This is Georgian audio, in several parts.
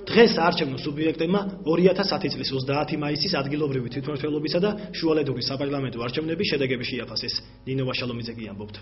დღეს საარჩევნო სუბიექტებმა 2010 წლის 30 მაისის ადგილობრივი თვითმმართველობისა და შუალედური საპარლამენტო არჩევნების შედეგები შეაფასეს. ნინო ვაშალომიძე კი ამბობდა.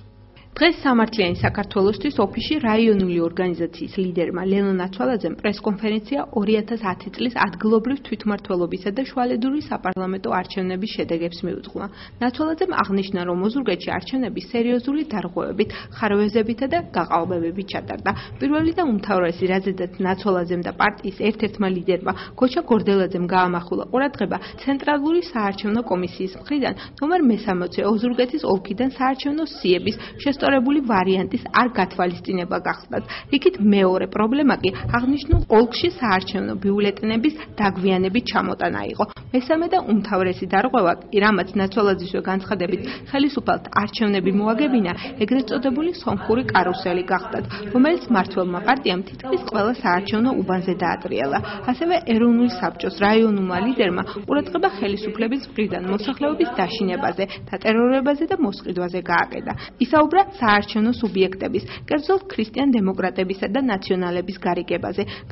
დღეს სამართლიანი საქართველოსთვის ოფისში რაიონული ორგანიზაციის ლიდერმა ლენონ ნაცვალაძემ პრესკონფერენცია 2010 წლის ადგილობრივ თვითმმართველობისა და შუალედური საპარლამენტო არჩევნების შედეგებს მიუძღვნა. ნაცვალაძემ აღნიშნა, რომ ოზურგეთში არჩევნები სერიოზული დარღვევებით, ხარვეზებითა და გაყალბებებით ჩატარდა. პირველი და უმთავრესი, რაზედაც ნაცვალაძემ და პარტიის ერთ-ერთმა ლიდერმა გოჩა გორდელაძემ გაამახვილა ყურადღება ცენტრალური საარჩევნო კომისიის მხრიდან ნომერ 13 ოზურგეთის ოლქიდან საარჩევნო სიების შესწორებული ვარიანტის არ გათვალისწინება გახსნათ. იქით მეორე პრობლემა კი აღნიშნულ ოლქში საარჩევნო ბიულეტენების დაგვიანებით ჩამოტანა იყო. მესამე და უმთავრესი დარღვევა კი, რამაც ნაცვალაძისვე განცხადებით ხელისუფალთ არჩევნები მოაგებინა, ეგრეთ წოდებული სომხური კარუსელი გახდათ, რომელიც მმართველმა პარტიამ თითქმის ყველა საარჩევნო უბანზე დაატრიალა. ასევე ეროვნული საბჭოს რაიონულმა ლიდერმა ყურადღება ხელისუფლების მხრიდან მოსახლეობის დაშინებაზე, დატერორებაზე და მოსყიდვაზე გააკეთა. ისაუბრა საარჩევნო სუბიექტების, კერძოდ ქრისტიან დემოკრატებისა და ნაციონალების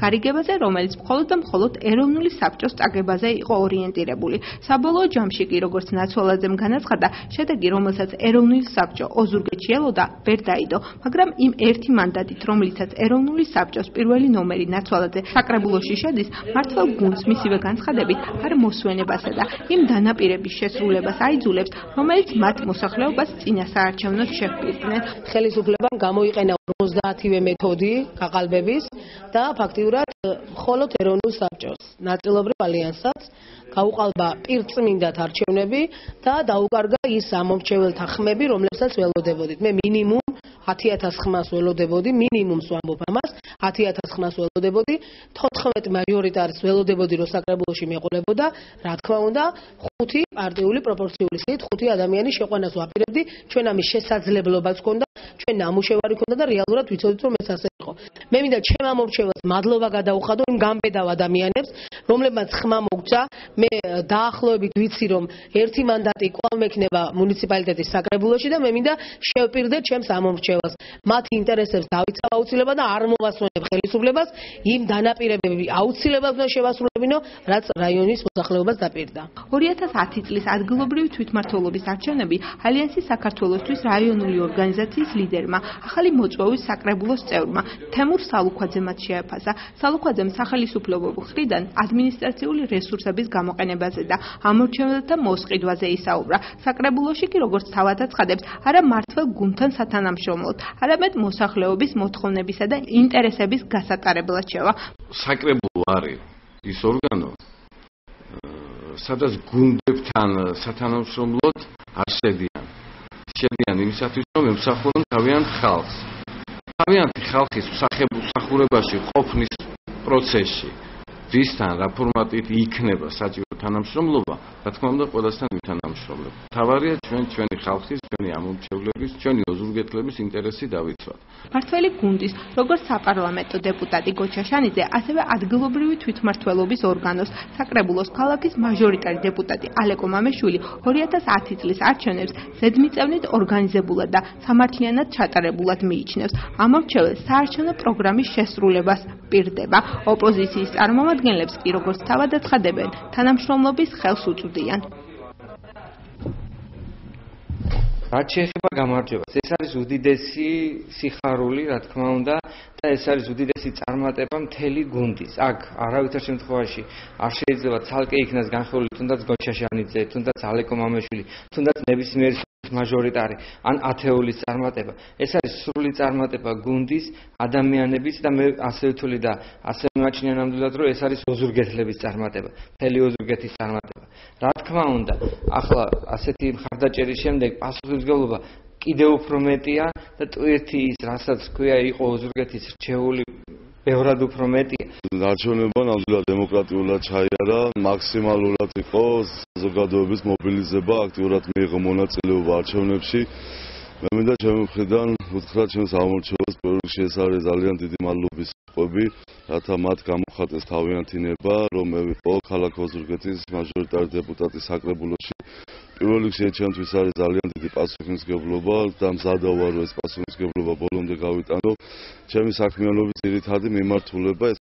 გარიგებაზე, რომელიც მხოლოდ და მხოლოდ ეროვნული საბჭოს წაგებაზე იყო ორიენტირებული. საბოლოო ჯამში კი, როგორც ნაცვალაძემ განაცხადა, შედეგი, რომელსაც ეროვნული საბჭო ოზურგეთში ელოდა, ვერ დაიდო, მაგრამ იმ ერთი მანდატით, რომლითაც ეროვნული საბჭოს პირველი ნომერი ნაცვალაძე საკრებულოში შედის, მმართველ გუნდს მისივე განცხადებით არ მოსვენებასა და იმ დანაპირების შესრულებას აიძულებს, რომელიც მათ მოსახლეობას წინა საარჩევნოდ შეჰპირდნენ. ხელისუფლებამ გამოიყენა 50-ვე მეთოდი გაყალბების და ფაქტიურად მხოლოდ ეროვნულ საბჭოს ნაწილობრივ ალიანსსაც გაუყალბა პირწმინდად არჩევნები და დაუკარგა ის ამომრჩეველთა ხმები, რომლებსაც ველოდებოდით. მე მინიმუმ 10,000 ხმას ველოდებოდი, მინიმუმს ვამბობ ამას, 10,000 ხმას ველოდებოდი, 14 მაჟორიტარს ველოდებოდი, რომ საკრებულოში მეყოლებოდა, რა თქმა უნდა, 5 პარტიული პროპორციული სიით 5 ადამიანის შეყვანას ვაპირებდი, ჩვენ ამის შესაძლებლობაც ჰქონდა, ჩვენ ნამუშევარი ჰქონდა და რეალურად ვიცოდით, რომ ეს ასე იყო. მე მინდა ჩემ ამომრჩეველს მადლობა გადაუხადო იმ გამბედავ ადამიანებს, რომლებმაც ხმა მოგცა. მე დაახლოებით ვიცი, რომ ერთი მანდატი კვლავ მექნება მუნიციპალიტეტის საკრებულოში და მე მინდა შევპირდე ჩემს ამომრჩეველს. მათ ინტერესებს დავიცავ აუცილებლად და არ მოვასვენებ ხელისუფლებას, იმ დანაპირებები აუცილებლად უნდა შევასრულებინო, რაც რაიონის მოსახლეობას დაპირდა. 2010 წლის ადგილობრივი თვითმმართველობის არჩევნები ალიანსის საქართველოსთვის რაიონული ორგანიზაციის ლიდერმა, ახალი მოწვევის საკრებულოს წევრმა თემურ სალუქვაძემაც შეაფასა. სალუქვაძემ სახელისუფლებო მხრიდან ადმინისტრაციული რესურსების გამოყენებაზე და ამორჩეველთა მოსყიდვაზე ისაუბრა. საკრებულოში კი, როგორც თავად აცხადებს, არა მმართველ გუნდთან სათანამშრომლოდ, არამედ მოსახლეობის მოთხოვნებისა და ინტერესების გასატარებლად შევა. საკრებულო არის ის ორგანო, სადაც გუნდებთან სათანამშრომლოდ არ შედიან იმისათვის, რომ ემსახურონ თავიანთ ხალხს. თავიანთი ხალხის მსახურებაში ყოფნის პროცესში, ვისთან რა ფორმატით იქნება საჭირო თანამშრომლობა, რა თქმა უნდა, ყველასთან ვითანამშრომლებ. თავარია ჩვენი ხალხის, ჩვენი ამომრჩევლების, ჩვენი ოზურგეთლების ინტერესი დავიცვათ. მმართველი გუნდის, როგორც საპარლამენტო დეპუტატი გოჩა შანიძე, ასევე ადგილობრივი თვითმმართველობის ორგანოს საკრებულოს ქალაქის მაჟორიტარი დეპუტატი ალეკო მამეშვილი 2010 წლის არჩევნებს ზედმიწევნით ორგანიზებულად და სამართლიანად ჩატარებულად მიიჩნევს. ამომრჩეველს საარჩევნო პროგრამის შესრულებას პირდება. ოპოზიციის წარმომადგენლებს კი, როგორც თავად აცხადებენ, თანამშრომლობის ხელს უწვდიან. რაც შეეხება გამარჯვებას, ეს არის უდიდესი სიხარული, რა თქმა უნდა, და ეს არის უდიდესი წარმატება მთელი გუნდის. აქ არავითარ შემთხვევაში არ შეიძლება ცალკე იქნას განხილული თუნდაც გოჩა შანიძე, თუნდაც ალეკო მამეშვილი, თუნდაც ნებისმიერი მაჟორიტარი ან ათეულის წარმატება. ეს არის სრული წარმატება გუნდის, ადამიანების და მე ასე ვთვლი და ასე მიმაჩნია ნამდვილად, რომ ეს არის ოზურგეთლების წარმატება, მთელი ოზურგეთის წარმატება. რა თქმა უნდა, ახლა ასეთი მხარდაჭერის შემდეგ პასუხისმგებლობა კიდევ უფრო მეტია და ტვირთი ის, რასაც ქვია, იყო ოზურგეთის რჩეული ბევრად უფრო მეტია. არჩევნებმა ნამდვილად დემოკრატიულად ჩაიარა, მაქსიმალურად იყო საზოგადოების მობილიზება, აქტიურად მიიღო მონაწილეობა არჩევნებში. მე მინდა ჩემი მხრიდან უთხრა ჩემს ამორჩეველს, პირველ რიგში ეს არის ძალიან დიდი მადლობის ყვები, რათა მათ გამოხატეს თავიანთი ნება, რომ მე ვიყო ქალაქ ოზურგეთის მაჟორიტარი დეპუტატი საკრებულოში. პირველ რიგში ჩემთვის არის ძალიან დიდი პასუხისმგებლობა და მზადა ვარ, რომ ეს პასუხისმგებლობა ბოლომდე გავიტანო. ჩემი საქმიანობის ძირითადი მიმართულება ეს